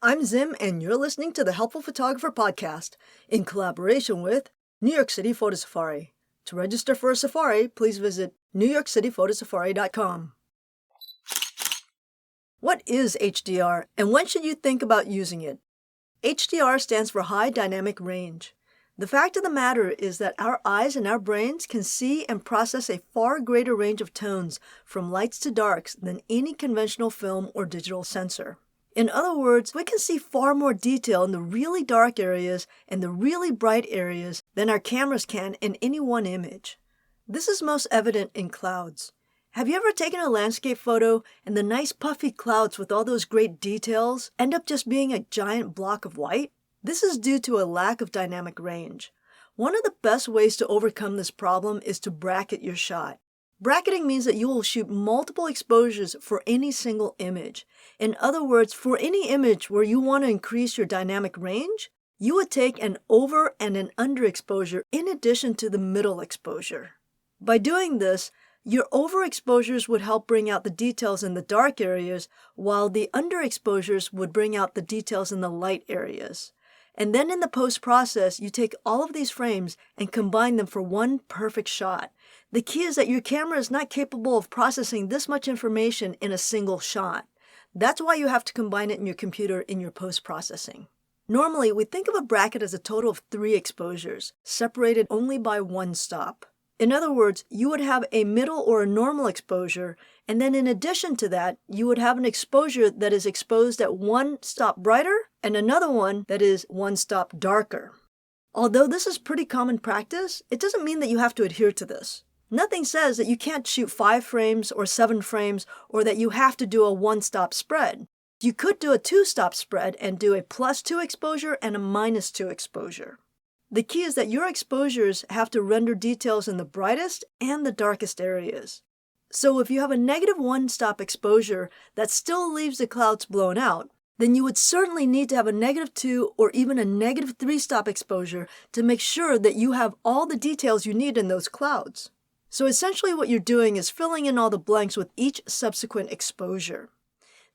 I'm Zim, and you're listening to the Helpful Photographer Podcast in collaboration with New York City Photo Safari. To register for a safari, please visit newyorkcityphotosafari.com. What is HDR, and when should you think about using it? HDR stands for High Dynamic Range. The fact of the matter is that our eyes and our brains can see and process a far greater range of tones from lights to darks than any conventional film or digital sensor. In other words, we can see far more detail in the really dark areas and the really bright areas than our cameras can in any one image. This is most evident in clouds. Have you ever taken a landscape photo and the nice puffy clouds with all those great details end up just being a giant block of white? This is due to a lack of dynamic range. One of the best ways to overcome this problem is to bracket your shot. Bracketing means that you will shoot multiple exposures for any single image. In other words, for any image where you want to increase your dynamic range, you would take an over and an underexposure in addition to the middle exposure. By doing this, your overexposures would help bring out the details in the dark areas, while the underexposures would bring out the details in the light areas. And then in the post-process, you take all of these frames and combine them for one perfect shot. The key is that your camera is not capable of processing this much information in a single shot. That's why you have to combine it in your computer in your post-processing. Normally, we think of a bracket as a total of 3 exposures, separated only by one stop. In other words, you would have a middle or a normal exposure, and then in addition to that, you would have an exposure that is exposed at one stop brighter and another one that is one stop darker. Although this is pretty common practice, it doesn't mean that you have to adhere to this. Nothing says that you can't shoot 5 frames or 7 frames or that you have to do a one-stop spread. You could do a 2-stop spread and do a +2 exposure and a -2 exposure. The key is that your exposures have to render details in the brightest and the darkest areas. So if you have a negative one-stop exposure that still leaves the clouds blown out, then you would certainly need to have a -2 or even a -3-stop exposure to make sure that you have all the details you need in those clouds. So essentially what you're doing is filling in all the blanks with each subsequent exposure.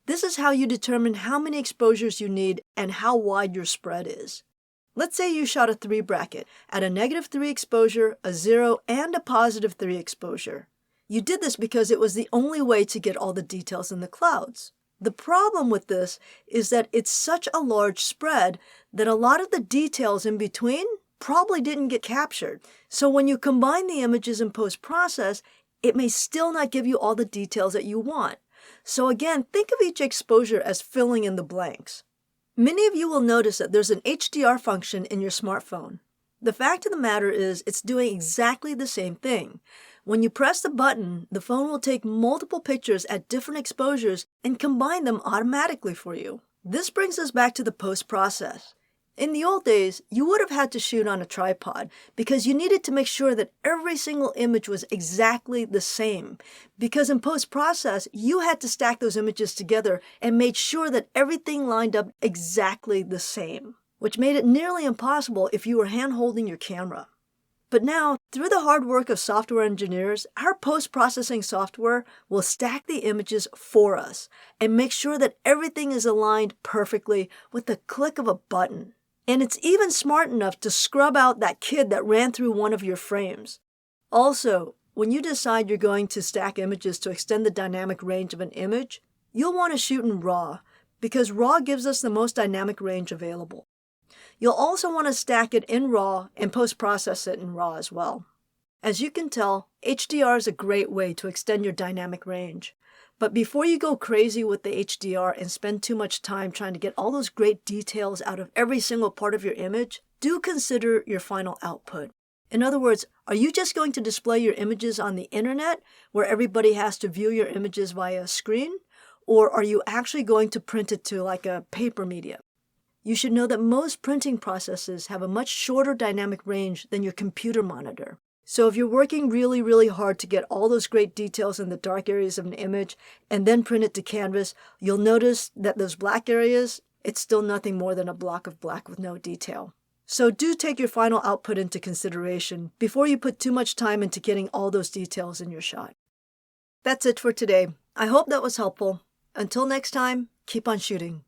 This is how you determine how many exposures you need and how wide your spread is. Let's say you shot a 3 bracket at a -3 exposure, a 0, and a +3 exposure. You did this because it was the only way to get all the details in the clouds. The problem with this is that it's such a large spread that a lot of the details in between probably didn't get captured. So when you combine the images in post-process, it may still not give you all the details that you want. So again, think of each exposure as filling in the blanks. Many of you will notice that there's an HDR function in your smartphone. The fact of the matter is it's doing exactly the same thing. When you press the button, the phone will take multiple pictures at different exposures and combine them automatically for you. This brings us back to the post-process. In the old days, you would have had to shoot on a tripod because you needed to make sure that every single image was exactly the same. Because in post-process, you had to stack those images together and made sure that everything lined up exactly the same, which made it nearly impossible if you were hand-holding your camera. But now, through the hard work of software engineers, our post-processing software will stack the images for us and make sure that everything is aligned perfectly with the click of a button. And it's even smart enough to scrub out that kid that ran through one of your frames. Also, when you decide you're going to stack images to extend the dynamic range of an image, you'll want to shoot in RAW because RAW gives us the most dynamic range available. You'll also want to stack it in RAW and post-process it in RAW as well. As you can tell, HDR is a great way to extend your dynamic range. But before you go crazy with the HDR and spend too much time trying to get all those great details out of every single part of your image, do consider your final output. In other words, are you just going to display your images on the internet where everybody has to view your images via a screen? Or are you actually going to print it to like a paper media? You should know that most printing processes have a much shorter dynamic range than your computer monitor. So if you're working really, really hard to get all those great details in the dark areas of an image and then print it to canvas, you'll notice that those black areas, it's still nothing more than a block of black with no detail. So do take your final output into consideration before you put too much time into getting all those details in your shot. That's it for today. I hope that was helpful. Until next time, keep on shooting.